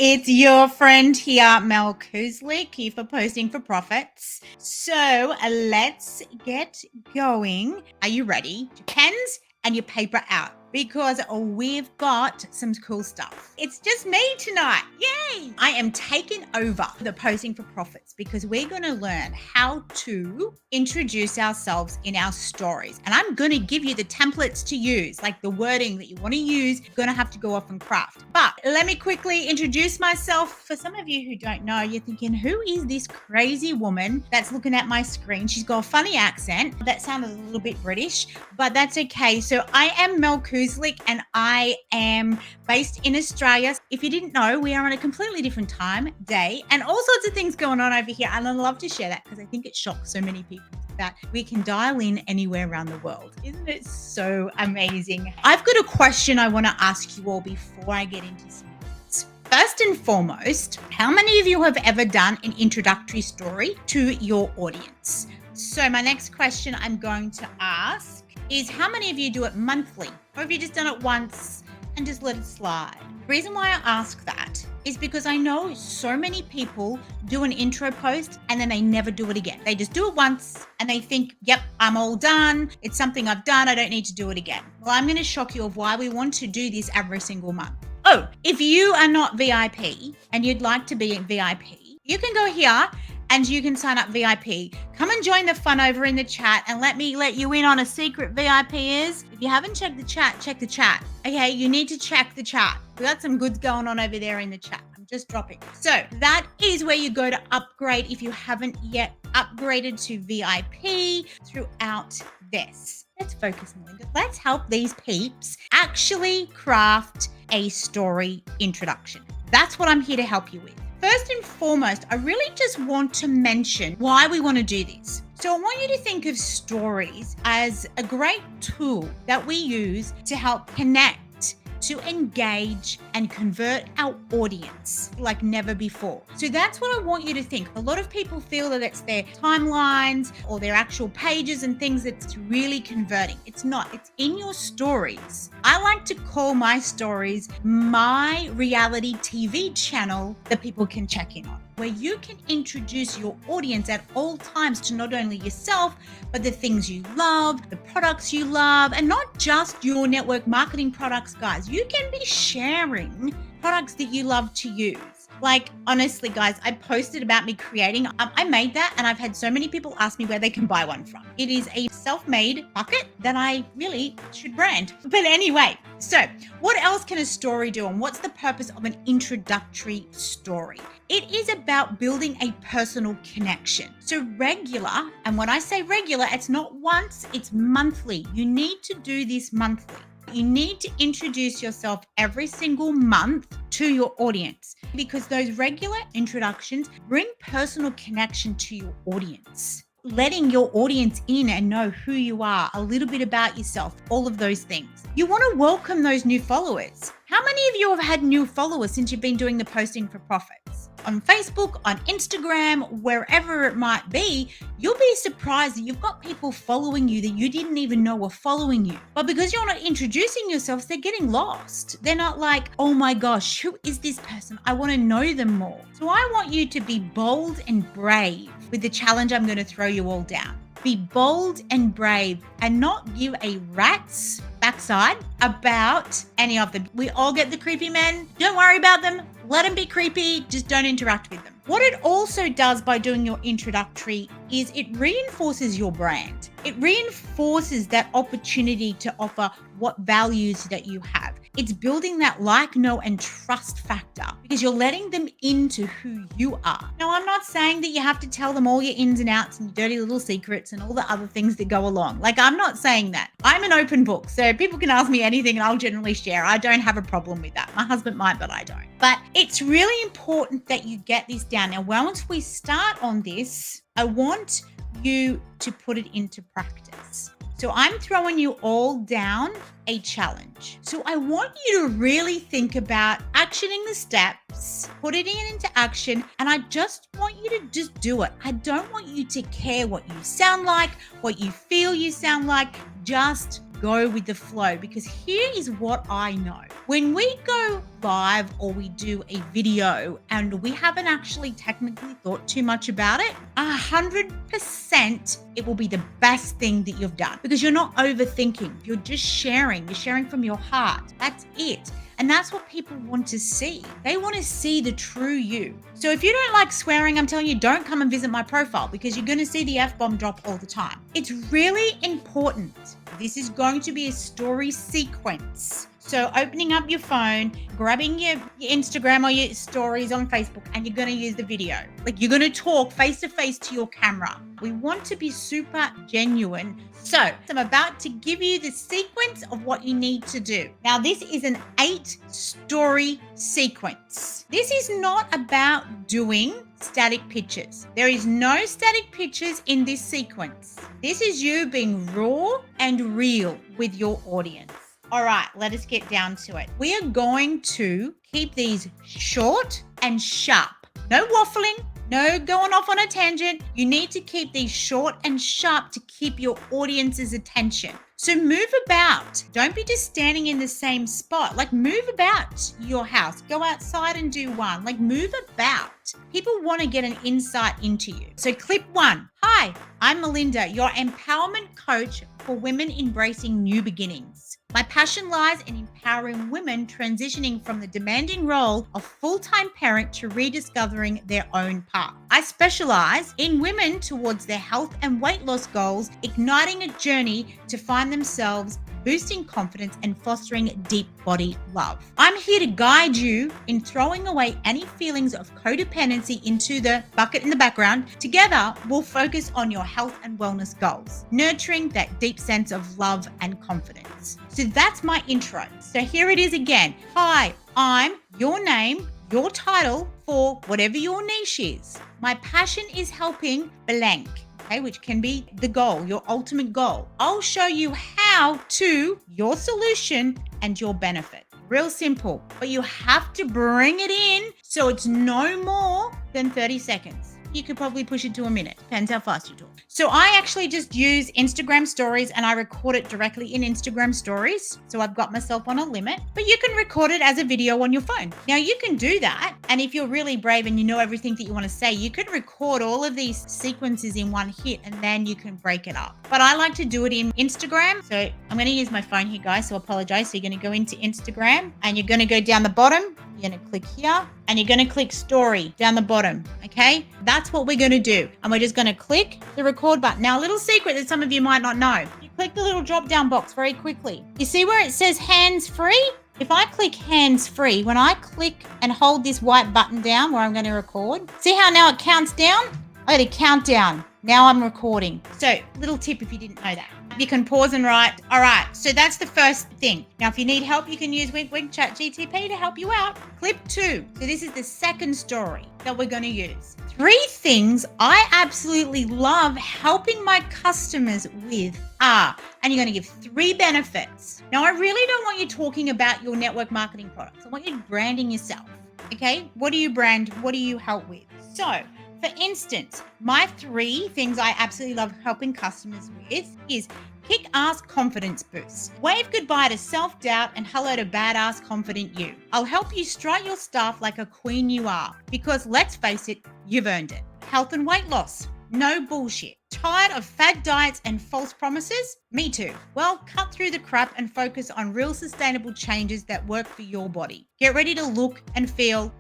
it's your friend here, Mel Kuzlik, here for Posting for Profits. So let's get going. Are you ready? Your pens and your paper out, because we've got some cool stuff. It's just me tonight. Yay! I am taking over the Posting for Profits because we're going to learn how to introduce ourselves in our stories. And I'm going to give you the templates to use, like the wording that you want to use. You're going to have to go off and craft. But let me quickly introduce myself. For some of you who don't know, you're thinking, who is this crazy woman that's looking at my screen? She's got a funny accent. That sounded a little bit British, but that's okay. So I am Mel Kuzlik and I am based in Australia. If you didn't know, we are on a completely different time, day, and all sorts of things going on over here. And I love to share that because I think it shocks so many people that we can dial in anywhere around the world. Isn't it so amazing? I've got a question I want to ask you all before I get into some things. First and foremost, how many of you have ever done an introductory story to your audience? So my next question I'm going to ask is, how many of you do it monthly? Or have you just done it once and just let it slide? The reason why I ask that is because I know so many people do an intro post and then they never do it again. They just do it once and they think, yep, I'm all done. It's something I've done. I don't need to do it again. Well, I'm going to shock you of why we want to do this every single month. Oh, if you are not VIP and you'd like to be a VIP, you can go here and you can sign up VIP. Come and join the fun over in the chat and let me let you in on a secret VIP is. If you haven't checked the chat, check the chat. Okay, you need to check the chat. We got some goods going on over there in the chat. I'm just dropping. So that is where you go to upgrade if you haven't yet upgraded to VIP throughout this. Let's focus, Melinda. Let's help these peeps actually craft a story introduction. That's what I'm here to help you with. First and foremost, I really just want to mention why we want to do this. So I want you to think of stories as a great tool that we use to help connect, to engage and convert our audience like never before. So that's what I want you to think. A lot of people feel that it's their timelines or their actual pages and things that's really converting. It's not. It's in your stories. I like to call my stories my reality TV channel that people can check in on, where you can introduce your audience at all times to not only yourself, but the things you love, the products you love, and not just your network marketing products, guys. You can be sharing products that you love to use. Like, honestly, guys, I posted about me creating, I made that and I've had so many people ask me where they can buy one from. It is a self-made bucket that I really should brand. But anyway, so what else can a story do and what's the purpose of an introductory story? It is about building a personal connection. So regular, and when I say regular, it's not once, it's monthly. You need to do this monthly. You need to introduce yourself every single month to your audience because those regular introductions bring personal connection to your audience. Letting your audience in and know who you are, a little bit about yourself, all of those things. You want to welcome those new followers. How many of you have had new followers since you've been doing the Posting for Profits? On Facebook, on Instagram, wherever it might be, you'll be surprised that you've got people following you that you didn't even know were following you. But because you're not introducing yourselves, they're getting lost. They're not like, oh my gosh, who is this person? I want to know them more. So I want you to be bold and brave with the challenge I'm going to throw you all down. Be bold and brave and not give a rat's backside about any of them. We all get the creepy men. Don't worry about them. Let them be creepy. Just don't interact with them. What it also does by doing your introductory is it reinforces your brand. It reinforces that opportunity to offer what values that you have. It's building that like, know, and trust factor because you're letting them into who you are. Now, I'm not saying that you have to tell them all your ins and outs and your dirty little secrets and all the other things that go along. Like, I'm not saying that. I'm an open book, so people can ask me anything and I'll generally share. I don't have a problem with that. My husband might, but I don't. But it's really important that you get this down. Now, once we start on this, I want you to put it into practice. So I'm throwing you all down a challenge. So I want you to really think about actioning the steps this. Put it into action, and I just want you to just do it. I don't want you to care what you sound like, what you feel you sound like. Just go with the flow, because here is what I know. When we go live or we do a video and we haven't actually technically thought too much about it, 100% it will be the best thing that you've done, because you're not overthinking. You're just sharing. You're sharing from your heart. That's it. And that's what people want to see. They want to see the true you. So if you don't like swearing, I'm telling you, don't come and visit my profile, because you're going to see the F-bomb drop all the time. It's really important. This is going to be a story sequence. So opening up your phone, grabbing your Instagram or your stories on Facebook, and you're going to use the video. Like, you're going to talk face to face to your camera. We want to be super genuine. So I'm about to give you the sequence of what you need to do. Now, this is an 8-story sequence. This is not about doing static pictures. There is no static pictures in this sequence. This is you being raw and real with your audience. All right, let us get down to it. We are going to keep these short and sharp. No waffling, no going off on a tangent. You need to keep these short and sharp to keep your audience's attention. So move about. Don't be just standing in the same spot. Like, move about your house. Go outside and do one. Like, move about. People want to get an insight into you. So clip 1. Hi, I'm Melinda, your empowerment coach for women embracing new beginnings. My passion lies in empowering women transitioning from the demanding role of full-time parent to rediscovering their own path. I specialize in women towards their health and weight loss goals, igniting a journey to find themselves, boosting confidence, and fostering deep body love. I'm here to guide you in throwing away any feelings of codependency into the bucket in the background. Together, we'll focus on your health and wellness goals, nurturing that deep sense of love and confidence. So that's my intro. So here it is again. Hi, I'm your name, your title for whatever your niche is. My passion is helping blank. Okay, which can be the goal, your ultimate goal. I'll show you how to your solution and your benefit. Real simple, but you have to bring it in so it's no more than 30 seconds. You could probably push it to a minute. Depends how fast you talk. So I actually just use Instagram stories, and I record it directly in Instagram stories. So I've got myself on a limit, but you can record it as a video on your phone. Now you can do that. And if you're really brave and you know everything that you want to say, you could record all of these sequences in one hit, and then you can break it up. But I like to do it in Instagram. So I'm going to use my phone here, guys. So I apologize. So you're going to go into Instagram, and you're going to go down the bottom. You're going to click here, and you're going to click story down the bottom. Okay. That's what we're going to do. And we're just going to click the record button. Now, a little secret that some of you might not know. You click the little drop down box very quickly. You see where it says hands free? If I click hands free, when I click and hold this white button down where I'm going to record, see how now it counts down? I got a countdown. Now I'm recording. So, little tip if you didn't know that. You can pause and write. All right, so that's the first thing. Now, if you need help, you can use ChatGPT to help you out. Clip 2. So this is the second story that we're going to use. 3 things I absolutely love helping my customers with are, and you're going to give 3 benefits. Now, I really don't want you talking about your network marketing products. I want you branding yourself. Okay? What do you brand? What do you help with? So, for instance, my 3 things I absolutely love helping customers with is kick-ass confidence boost. Wave goodbye to self-doubt and hello to badass confident you. I'll help you strut your stuff like a queen you are, because let's face it, you've earned it. Health and weight loss. No bullshit. Tired of fad diets and false promises? Me too. Well, cut through the crap and focus on real sustainable changes that work for your body. Get ready to look and feel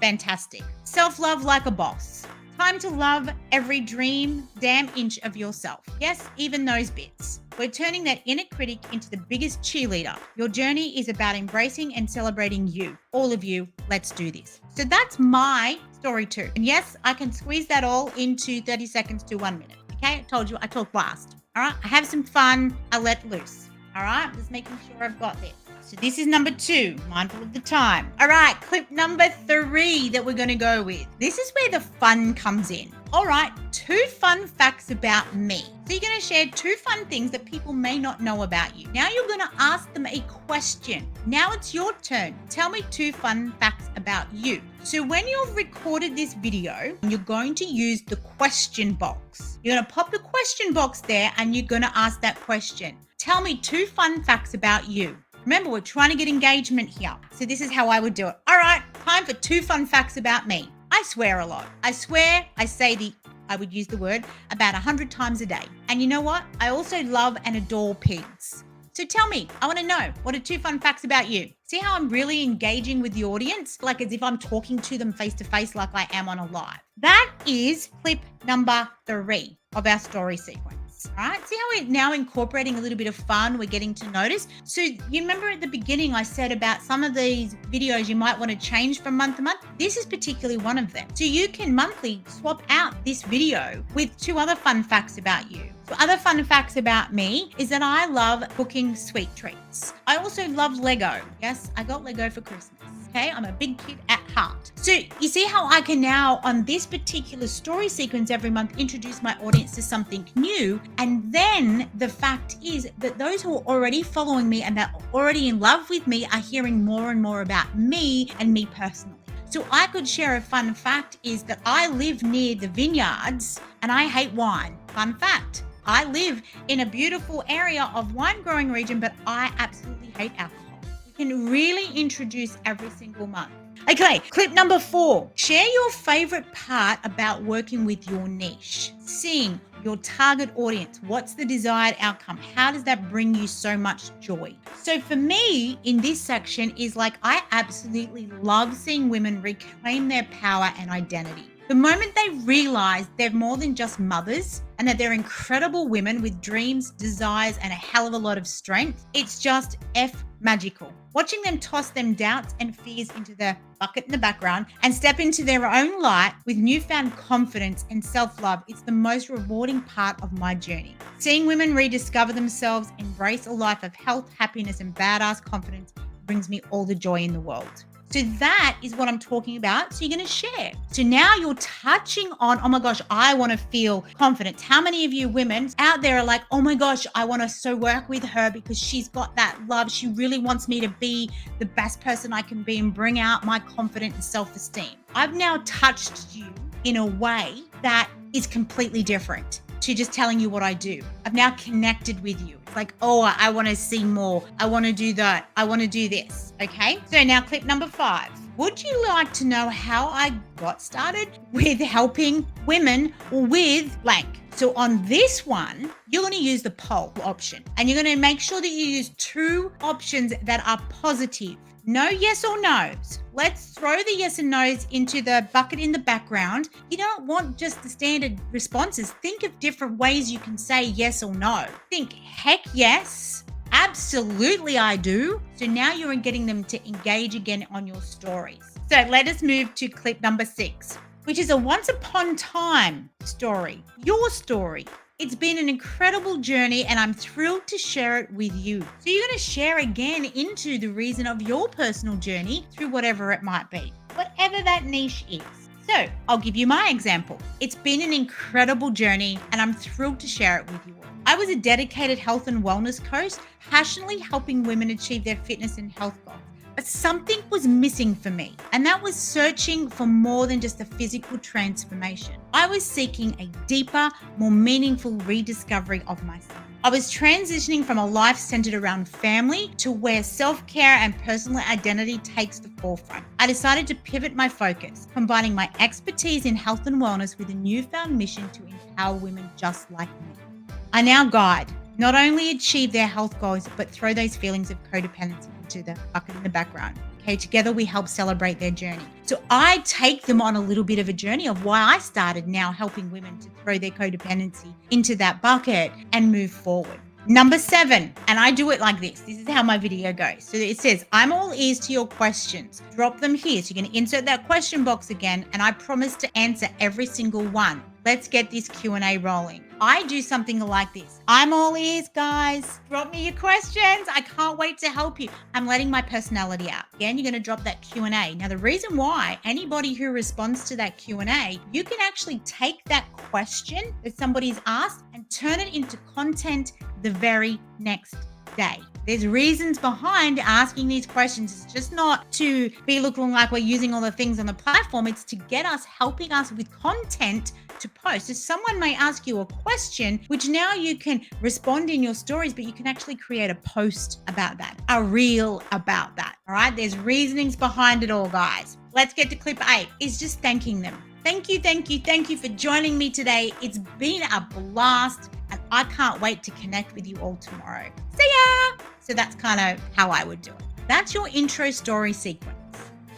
fantastic. Self-love like a boss. Time to love every damn inch of yourself. Yes, even those bits. We're turning that inner critic into the biggest cheerleader. Your journey is about embracing and celebrating you. All of you, let's do this. So that's my story 2. And yes, I can squeeze that all into 30 seconds to 1 minute. Okay, I told you I talk fast. All right, I have some fun. I let loose. All right, just making sure I've got this. So this is number 2, mindful of the time. All right, clip number 3 that we're going to go with. This is where the fun comes in. All right, 2 fun facts about me. So you're going to share 2 fun things that people may not know about you. Now you're going to ask them a question. Now it's your turn. Tell me 2 fun facts about you. So when you've recorded this video, you're going to use the question box. You're going to pop the question box there and you're going to ask that question. Tell me 2 fun facts about you. Remember, we're trying to get engagement here. So this is how I would do it. All right, time for 2 fun facts about me. I swear a lot. I swear, I would use the word about 100 times a day. And you know what? I also love and adore pigs. So tell me, I want to know, what are 2 fun facts about you? See how I'm really engaging with the audience? Like as if I'm talking to them face to face like I am on a live. That is clip number 3 of our story sequence. All right, see how we're now incorporating a little bit of fun, we're getting to notice. So you remember at the beginning I said about some of these videos you might want to change from month to month? This is particularly one of them. So you can monthly swap out this video with 2 other fun facts about you. So other fun facts about me is that I love cooking sweet treats. I also love Lego. Yes, I got Lego for Christmas. Okay, I'm a big kid at heart. So you see how I can now, on this particular story sequence every month, introduce my audience to something new. And then the fact is that those who are already following me and that are already in love with me are hearing more and more about me and me personally. So I could share a fun fact is that I live near the vineyards and I hate wine. Fun fact. I live in a beautiful area of wine growing region, but I absolutely hate alcohol. You can really introduce every single month. Okay, clip number 4. Share your favorite part about working with your niche. Seeing your target audience. What's the desired outcome? How does that bring you so much joy? So for me, in this section is like, I absolutely love seeing women reclaim their power and identity. The moment they realize they're more than just mothers and that they're incredible women with dreams, desires, and a hell of a lot of strength, it's just magical. Watching them toss them doubts and fears into the bucket in the background and step into their own light with newfound confidence and self-love, it's the most rewarding part of my journey. Seeing women rediscover themselves, embrace a life of health, happiness, and badass confidence brings me all the joy in the world. So that is what I'm talking about. So you're going to share. So now you're touching on, oh my gosh, I want to feel confidence. How many of you women out there are like, oh my gosh, I want to so work with her because she's got that love. She really wants me to be the best person I can be and bring out my confidence and self-esteem. I've now touched you in a way that is completely different to just telling you what I do. I've now connected with you. It's like, oh, I want to see more. I want to do that. I want to do this. Okay. So now clip number 5. Would you like to know how I got started with helping women with blank? So on this one, you're going to use the poll option and you're going to make sure that you use 2 options that are positive. No yes or no's. Let's throw the yes and no's into the bucket in the background. You don't want just the standard responses. Think of different ways you can say yes or no. Think, heck yes, absolutely I do. So now you're getting them to engage again on your stories. So let us move to clip number 6, which is a once upon time story, your story. It's been an incredible journey and I'm thrilled to share it with you. So you're going to share again into the reason of your personal journey through whatever it might be, whatever that niche is. So I'll give you my example. It's been an incredible journey and I'm thrilled to share it with you all. I was a dedicated health and wellness coach, passionately helping women achieve their fitness and health goals. But something was missing for me, and that was searching for more than just a physical transformation. I was seeking a deeper, more meaningful rediscovery of myself. I was transitioning from a life centered around family to where self-care and personal identity takes the forefront. I decided to pivot my focus, combining my expertise in health and wellness with a newfound mission to empower women just like me. I now guide, not only achieve their health goals, but throw those feelings of codependency into the bucket in the background. Okay, together we help celebrate their journey. So I take them on a little bit of a journey of why I started now helping women to throw their codependency into that bucket and move forward. Number 7, and I do it like this. This is how my video goes. So it says, I'm all ears to your questions. Drop them here. So you're going to insert that question box again, and I promise to answer every single one. let's get this Q&A rolling. I do something like this. I'm all ears, guys. Drop me your questions. I can't wait to help you. I'm letting my personality out. Again, you're going to drop that Q&A. Now, the reason why anybody who responds to that Q&A, you can actually take that question that somebody's asked and turn it into content the very next day. There's reasons behind asking these questions. It's just not to be looking like we're using all the things on the platform. It's to get us, helping us with content to post. So someone may ask you a question, which now you can respond in your stories, but you can actually create a post about that, a reel about that. All right. There's reasonings behind it all, guys. Let's get to clip 8. Is just thanking them. Thank you for joining me today. It's been a blast, and I can't wait to connect with you all tomorrow. See ya! So that's kind of how I would do it. That's your intro story sequence.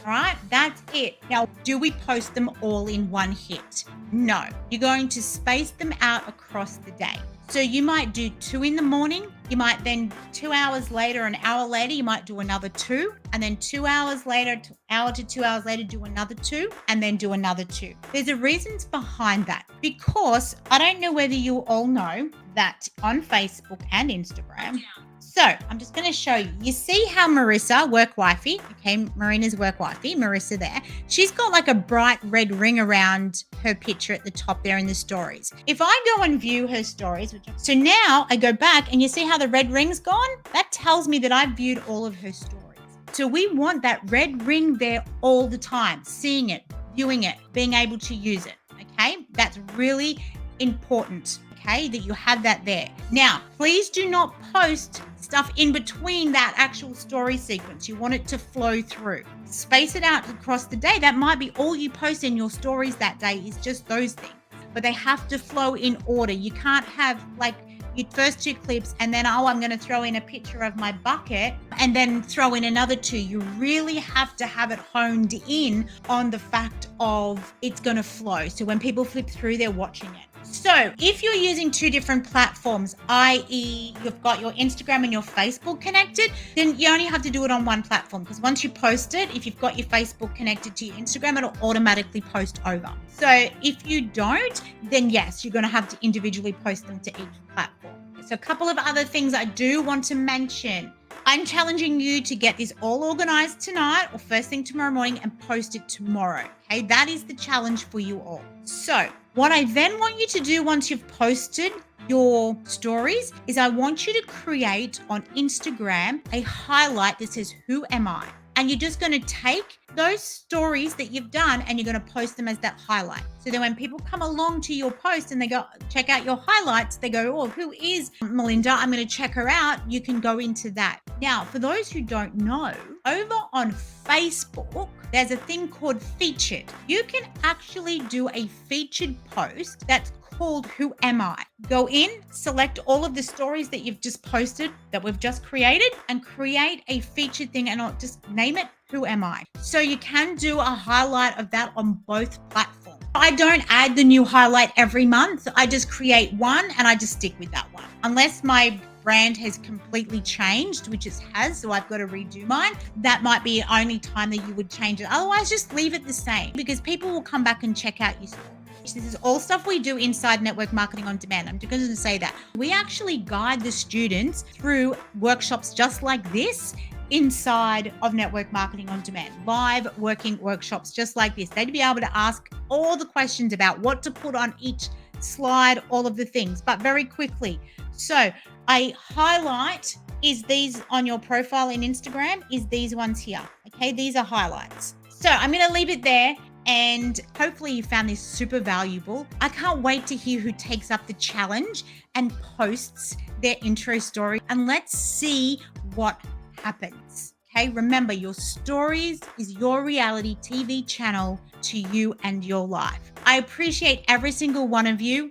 All right, that's it. Now, do we post them all in one hit? No, you're going to space them out across the day. So you might do 2 in the morning. You might then 2 hours later, an hour later, you might do another 2. And then 2 hours later, hour to 2 hours later, do another 2 and then do another 2. There's a reasons behind that, because I don't know whether you all know that on Facebook and Instagram. So I'm just going to show you. You see how Marissa, work wifey, okay, Marina's work wifey, Marissa there, she's got like a bright red ring around her picture at the top there in the stories. If I go and view her stories, so now I go back and you see how the red ring's gone? That tells me that I've viewed all of her stories. So we want that red ring there all the time, seeing it, viewing it, being able to use it, okay? That's really important. Okay, that you have that there. Now, please do not post stuff in between that actual story sequence. You want it to flow through. Space it out across the day. That might be all you post in your stories that day is just those things. But they have to flow in order. You can't have like your first 2 clips and then, oh, I'm going to throw in a picture of my bucket and then throw in another 2. You really have to have it honed in on the fact of it's going to flow. So when people flip through, they're watching it. So if you're using 2 different platforms, i.e. you've got your Instagram and your Facebook connected, then you only have to do it on one platform, because once you post it, if you've got your Facebook connected to your Instagram, it'll automatically post over. So if you don't, then yes, you're going to have to individually post them to each platform. So a couple of other things I do want to mention. I'm challenging you to get this all organized tonight or first thing tomorrow morning and post it tomorrow. Okay, that is the challenge for you all. So what I then want you to do once you've posted your stories is I want you to create on Instagram a highlight that says, "Who am I?" And you're just going to take those stories that you've done and you're going to post them as that highlight. So then when people come along to your post and they go, check out your highlights, they go, oh, who is Melinda? I'm going to check her out. You can go into that. Now, for those who don't know, over on Facebook, there's a thing called featured. You can actually do a featured post that's called Who Am I? Go in, select all of the stories that you've just posted that we've just created and create a featured thing, and I'll just name it Who Am I? So you can do a highlight of that on both platforms. I don't add the new highlight every month. I just create one and I just stick with that one. Unless my brand has completely changed, which it has, so I've got to redo mine. That might be the only time that you would change it. Otherwise, just leave it the same, because people will come back and check out your story. This is all stuff we do inside Network Marketing on Demand. I'm just going to say that. We actually guide the students through workshops just like this inside of Network Marketing on Demand. Live working workshops just like this. They'd be able to ask all the questions about what to put on each slide, all of the things, but very quickly. So a highlight is these on your profile in Instagram, is these ones here. Okay, these are highlights. So I'm going to leave it there. And hopefully you found this super valuable. I can't wait to hear who takes up the challenge and posts their intro story. And let's see what happens. Okay, remember, your stories is your reality TV channel to you and your life. I appreciate every single one of you.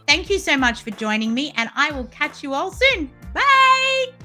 Thank you so much for joining me, and I will catch you all soon. Bye.